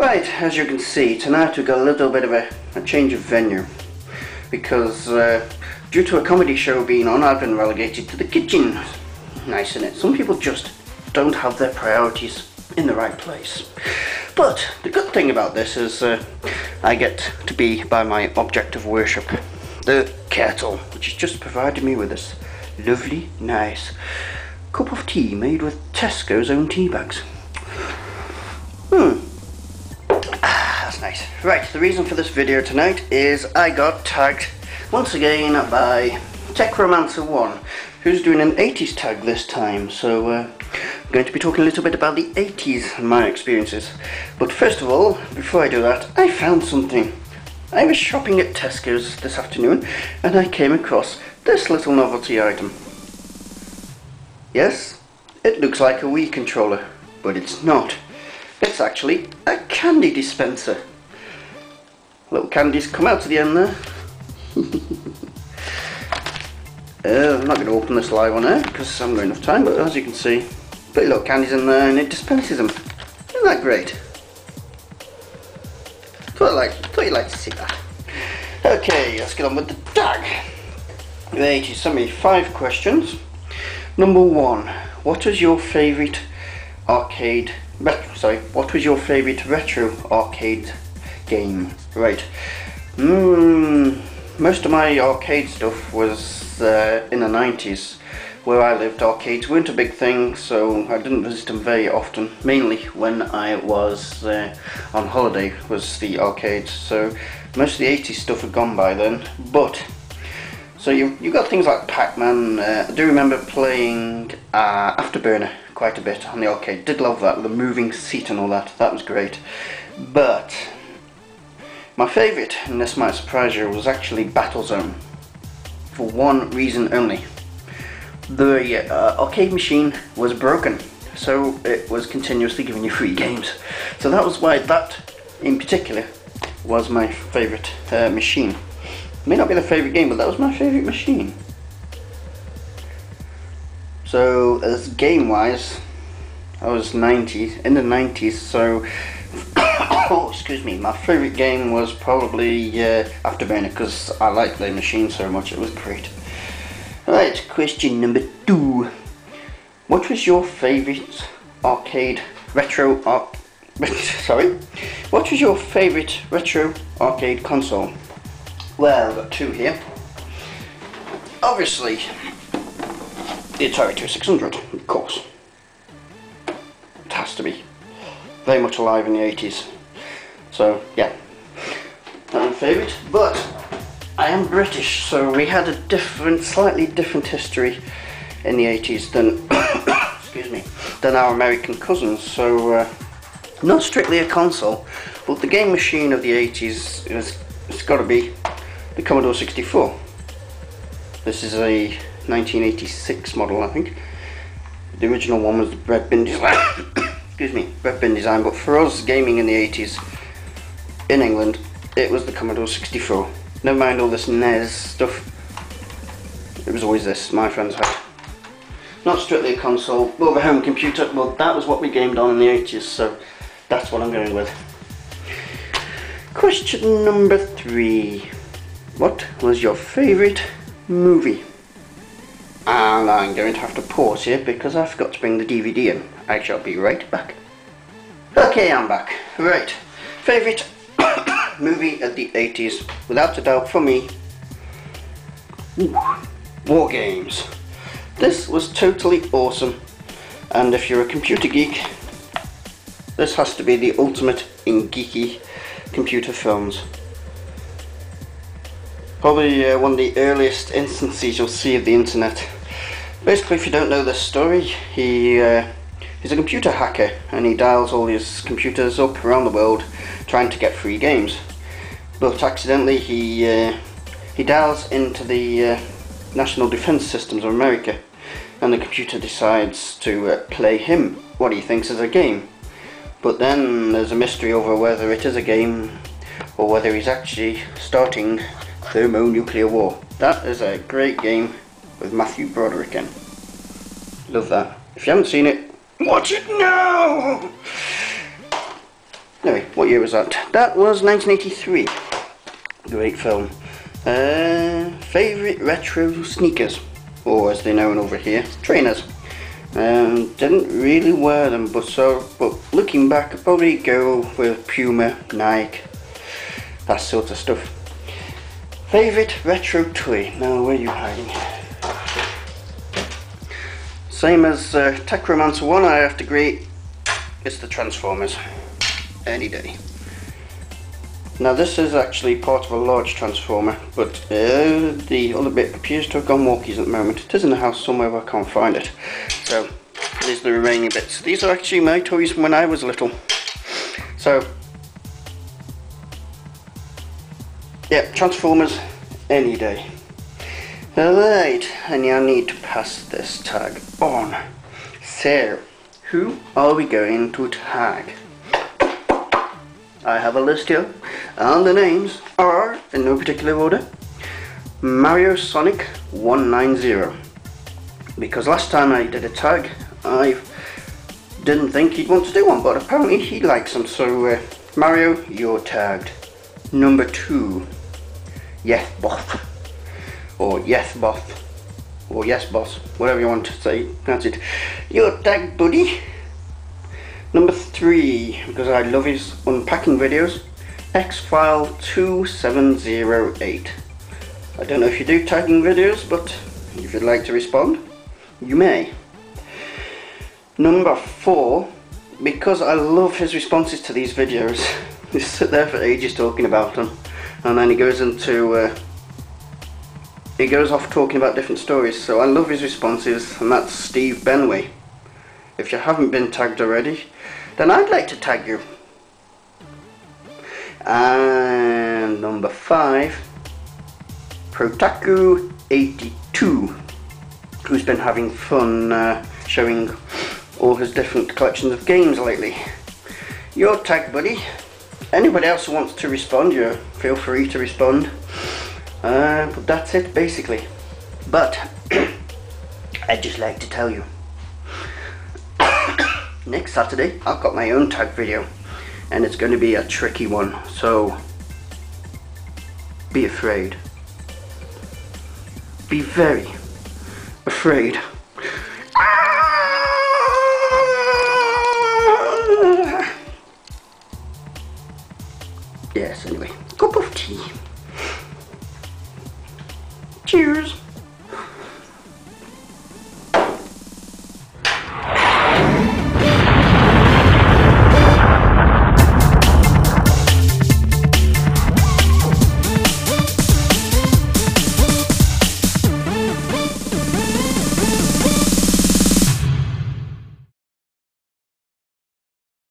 Right, as you can see, tonight we've got a little bit of a change of venue because due to a comedy show being on, I've been relegated to the kitchen. Nice, isn't it? Some people just don't have their priorities in the right place. But the good thing about this is I get to be by my object of worship, the kettle, which has just provided me with this lovely, nice cup of tea made with Tesco's own tea bags. That's nice. Right, the reason for this video tonight is I got tagged once again by Techromancer1, who's doing an 80s tag this time. So I'm going to be talking a little bit about the 80s and my experiences. But first of all, before I do that, I found something. I was shopping at Tesco's this afternoon and I came across this little novelty item. Yes, it looks like a Wii controller, but it's not. It's actually a candy dispenser. Little candies come out to the end there. I'm not going to open this live on air because I haven't got enough time, but as you can see, put little candies in there and it dispenses them. Isn't that great? Thought you'd like to see that. Okay, let's get on with the tag. The 80s sent me 5 questions. Number 1, what was your favourite what was your favourite retro arcade game? Right. Most of my arcade stuff was in the 90s. Where I lived, arcades weren't a big thing, so I didn't visit them very often. Mainly when I was on holiday was the arcades. So most of the 80s stuff had gone by then. But so you got things like Pac-Man. I do remember playing Afterburner quite a bit on the arcade. Did love that, the moving seat and all that. That was great. But my favourite, and this might surprise you, was actually Battlezone. For one reason only. The arcade machine was broken, so it was continuously giving you free games. So that was why that, in particular, was my favourite machine. It may not be the favourite game, but that was my favourite machine. So as game-wise, I was in the 90s, so oh, excuse me, my favourite game was probably Afterburner, because I liked the machine so much. It was great. Right, question number 2. What was your favourite What was your favourite retro arcade console? Well, I've got 2 here. Obviously, the Atari 2600, of course. It has to be. Very much alive in the 80s. So, yeah. That's my favourite, but I am British, so we had a slightly different history in the 80s than, excuse me, than our American cousins. So, not strictly a console, but the game machine of the 80s it's got to be the Commodore 64. This is a 1986 model, I think. The original one was the red bin design. Excuse me, red bin design. But for us, gaming in the 80s in England, it was the Commodore 64. Never mind all this NES stuff. It was always this. My friends had. Not strictly a console, but a home computer. Well, that was what we gamed on in the 80s, so that's what I'm going with. Question number 3. What was your favourite movie? And I'm going to have to pause here because I forgot to bring the DVD in. I shall be right back. Okay, I'm back. Right. Favourite movie of the 80s, without a doubt for me, War Games. This was totally awesome, and if you're a computer geek, this has to be the ultimate in geeky computer films. Probably one of the earliest instances you'll see of the internet. Basically, if you don't know this story, he's a computer hacker and he dials all his computers up around the world trying to get free games. But accidentally he dials into the National Defense Systems of America, and the computer decides to play him what he thinks is a game. But then there's a mystery over whether it is a game or whether he's actually starting thermonuclear war. That is a great game with Matthew Broderick in. Love that. If you haven't seen it, watch it now! Anyway, what year was that? That was 1983. Great film. Favourite retro sneakers, or as they're known over here, trainers. Didn't really wear them, but looking back, I'd probably go with Puma, Nike, that sort of stuff. Favourite retro toy. Now, where are you hiding? Same as Techromancer 1, I have to agree, it's the Transformers. Any day. Now this is actually part of a large transformer, but the other bit appears to have gone walkies at the moment. It is in the house somewhere, but I can't find it. So these are the remaining bits. These are actually my toys from when I was little. So yeah, Transformers any day. Alright, and I need to pass this tag on. So, who are we going to tag? I have a list here, and the names are, in no particular order, Mario Sonic 190. Because last time I did a tag, I didn't think he'd want to do one, but apparently he likes them, so Mario, you're tagged. Number 2, Yethboth, or Yethboth, or Yes Boss, whatever you want to say, that's it. You're tagged, buddy. Number 3, because I love his unpacking videos, X-File 2708. I don't know if you do tagging videos, but if you'd like to respond, you may. Number 4, because I love his responses to these videos. He sit there for ages talking about them, and then he goes off talking about different stories, so I love his responses, and that's Steve Benway. If you haven't been tagged already, then I'd like to tag you. And number 5, Protaku82, who's been having fun showing all his different collections of games lately. You're tagged, buddy. Anybody else who wants to respond, you feel free to respond. But that's it basically. But I'd just like to tell you, next Saturday I've got my own tag video, and it's going to be a tricky one, so be afraid. Be very afraid. Yes, anyway, cup of tea. Cheers.